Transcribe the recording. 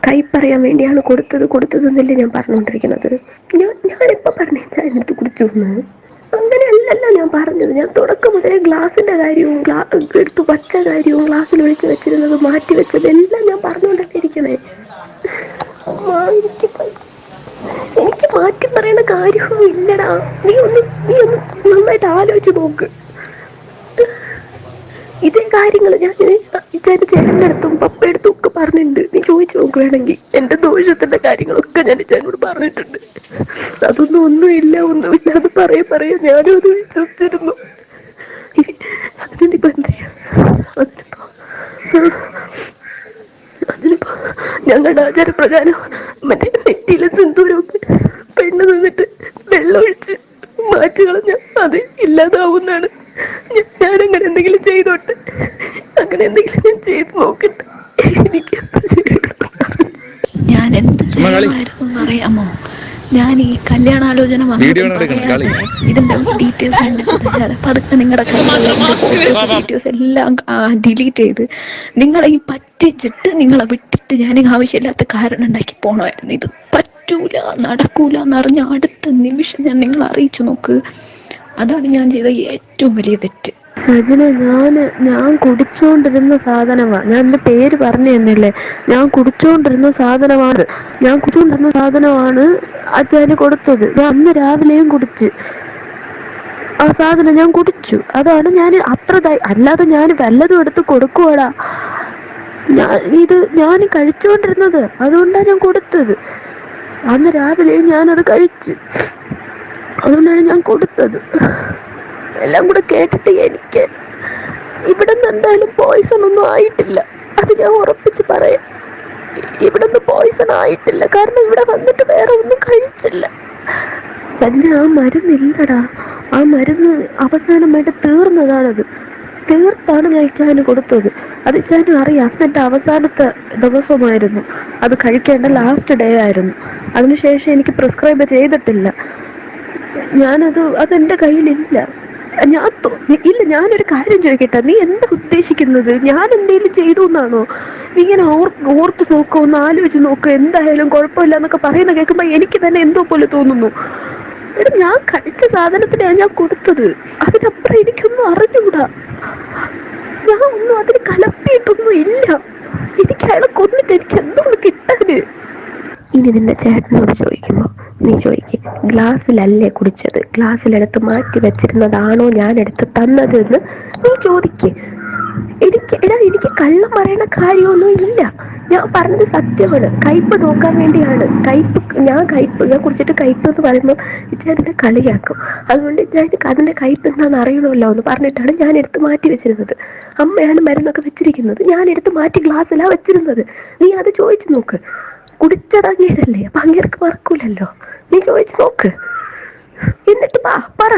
കൈപ്പറിയാൻ വേണ്ടിയാണ് കൊടുത്തതെന്നല്ലേ ഞാൻ പറഞ്ഞുകൊണ്ടിരിക്കുന്നത്. ഞാനിപ്പോ പറഞ്ഞു ചായ എടുത്ത് കുടിച്ചു എന്ന്. അങ്ങനെയല്ലല്ലോ ഞാൻ പറഞ്ഞത്. ഞാൻ തുടക്കം മുതലേ ഗ്ലാസിന്റെ കാര്യവും എടുത്തു വച്ച കാര്യവും ഗ്ലാസ്സിൽ ഒഴിച്ച് വെച്ചിരുന്നത് മാറ്റി വെച്ചത് എല്ലാം ഞാൻ പറഞ്ഞുകൊണ്ടല്ലേ ഇരിക്കണേ. എനിക്ക് മാറ്റി പറയേണ്ട കാര്യവും ഇല്ലടാ. നീ ഒന്ന് നന്നായിട്ട് ആലോചിച്ച് നോക്ക്. ഇതേ കാര്യങ്ങൾ ഞാൻ ചേട്ടൻ്റെ അടുത്തും പപ്പയടുത്തും ഒക്കെ പറഞ്ഞിട്ടുണ്ട്. നീ ചോദിച്ചു നോക്ക് വേണമെങ്കിൽ. എന്റെ ദോഷത്തിന്റെ കാര്യങ്ങളൊക്കെ ഞാൻ ചേട്ടനോട് പറഞ്ഞിട്ടുണ്ട്. ഒന്നുമില്ല അത് പറയാ ഞാനും അത് വിശ്വസിച്ചിരുന്നു. അതിനിപ്പോ എന്താ ചെയ്യാ? അതിനിപ്പോ ഞങ്ങളുടെ ആചാരപ്രകാരം മറ്റേ നെറ്റിയിലെ സിന്ദൂരമൊക്കെ പെണ്ണ് നിന്നിട്ട് വെള്ളമൊഴിച്ച് മാറ്റി കളഞ്ഞ അത് ഇല്ലാതാവുന്നാണ്. ഞാനങ്ങനെ എന്തെങ്കിലും ചെയ്തോട്ടെ, അങ്ങനെ എന്തെങ്കിലും ഞാൻ ചെയ്ത് നോക്കട്ടെ. എനിക്ക് ഞാൻ എന്ത് ചെയ്യണമായിരുന്നു അറിയാമോ? ഞാൻ ഈ കല്യാണാലോചന ഇതിന്റെ ഡീറ്റെയിൽസ് പതുക്കെ നിങ്ങളുടെ കയ്യിലുള്ള ഫോട്ടോസ് വീഡിയോസ് എല്ലാം ഡിലീറ്റ് ചെയ്ത് നിങ്ങളെ ഈ പറ്റിച്ചിട്ട് നിങ്ങളെ വിട്ടിട്ട് ഞാൻ ആവശ്യമില്ലാത്ത കാരണം ഉണ്ടാക്കി പോണമായിരുന്നു. ഇത് പറ്റൂല, നടക്കൂല എന്നറിഞ്ഞ അടുത്ത നിമിഷം ഞാൻ നിങ്ങളെ അറിയിച്ചു നോക്ക്. അതാണ് ഞാൻ ചെയ്ത ഏറ്റവും വലിയ തെറ്റ്. സജിന, ഞാൻ കുടിച്ചോണ്ടിരുന്ന സാധനമാണ്. ഞാൻ എന്റെ പേര് പറഞ്ഞു തന്നില്ലേ. ഞാൻ കുടിച്ചോണ്ടിരുന്ന സാധനമാണ് അച്ഛന് കൊടുത്തത്. ഞാൻ അന്ന് രാവിലെയും കുടിച്ച് ആ സാധനം ഞാൻ കുടിച്ചു. അതാണ് ഞാൻ അല്ലാതെ ഞാൻ വല്ലതും എടുത്ത് കൊടുക്കുവാടാ. ഞാൻ കഴിച്ചുകൊണ്ടിരുന്നത്, അതുകൊണ്ടാണ് ഞാൻ കൊടുത്തത്. അന്ന് രാവിലെയും ഞാനത് കഴിച്ച്, അതുകൊണ്ടാണ് ഞാൻ കൊടുത്തത്. എല്ലാം കൂടെ കേട്ടിട്ട് എനിക്ക് ഇവിടെ നിന്ന് എന്തായാലും പോയിസൺ ഒന്നും ആയിട്ടില്ല. അത് ഞാൻ ഉറപ്പിച്ച് പറയാം. ഇവിടെ നിന്ന് പോയിസൺ ആയിട്ടില്ല. കാരണം ഇവിടെ വന്നിട്ട് വേറെ ഒന്നും കഴിച്ചില്ല. സജിന, ആ മരുന്നില്ലടാ. ആ മരുന്ന് അവസാനമായിട്ട് തീർത്താണ് ഞാൻ ഇച്ചാന് കൊടുത്തത്. അത് ഇച്ചാനും അറിയാം. അന്നെൻ്റെ അവസാനത്തെ ദിവസമായിരുന്നു. അത് കഴിക്കേണ്ട ലാസ്റ്റ് ഡേ ആയിരുന്നു. അതിനുശേഷം എനിക്ക് പ്രിസ്ക്രൈബ് ചെയ്തിട്ടില്ല. അതെന്റെ കയ്യിലില്ല. ഞാനൊരു കാര്യം ചോദിക്കട്ടെ, നീ എന്താ ഉദ്ദേശിക്കുന്നത്? ഞാൻ എന്തെങ്കിലും ചെയ്തു എന്നാണോ? നീ ഇങ്ങനെ ഓർത്ത് നോക്കോ, ഒന്ന് ആലോചിച്ച് നോക്കോ. എന്തായാലും കുഴപ്പമില്ല എന്നൊക്കെ പറയുന്ന കേൾക്കുമ്പോ എനിക്ക് തന്നെ എന്തോ പോലെ തോന്നുന്നു. എടാ, ഞാൻ കഴിച്ച സാധനത്തിനാണ് ഞാൻ കൊടുത്തത്. അതിനപ്പുറം എനിക്കൊന്നും അറിഞ്ഞൂടാ. ഞാൻ ഒന്നും അതിന് കലർത്തിയിട്ടൊന്നും ഇല്ല. എനിക്ക് അയാളെ കൊന്നിട്ട് എനിക്ക് എന്തോ കിട്ടാന്. ഇനി നിന്റെ ചേട്ടനോട് ചോദിക്കുമ്പോ നീ ചോദിക്ക്, ഗ്ലാസ്സിലല്ലേ കുടിച്ചത്, ഗ്ലാസ്സിലെടുത്ത് മാറ്റി വെച്ചിരുന്നതാണോ ഞാൻ എടുത്ത് തന്നത് എന്ന് നീ ചോദിക്ക്. എനിക്ക് കള്ളം പറയണ കാര്യമൊന്നും ഇല്ല. ഞാൻ പറഞ്ഞത് സത്യമാണ്. കയ്പ് നോക്കാൻ വേണ്ടിയാണ്. ഞാൻ കുടിച്ചിട്ട് കയ്പ് എന്ന് പറയുമ്പോൾ ചേട്ടനെ കളിയാക്കും. അതുകൊണ്ട് ഞാൻ അതിന്റെ കയ്പ് എന്താണെന്ന് അറിയണമല്ലോ എന്ന് പറഞ്ഞിട്ടാണ് ഞാൻ എടുത്ത് മാറ്റി വെച്ചിരുന്നത്. അമ്മയാണ് മരുന്നൊക്കെ വെച്ചിരിക്കുന്നത്. ഞാൻ എടുത്ത് മാറ്റി ഗ്ലാസ്സിലാണ് വെച്ചിരുന്നത്. നീ അത് ചോദിച്ചു നോക്ക്. കുടിച്ചടങ്ങിയതല്ലേ, അപ്പൊ അങ്ങേർക്ക് മറക്കൂലല്ലോ. നീ ചോദിച്ചു നോക്ക്. എന്നിട്ട് പറ.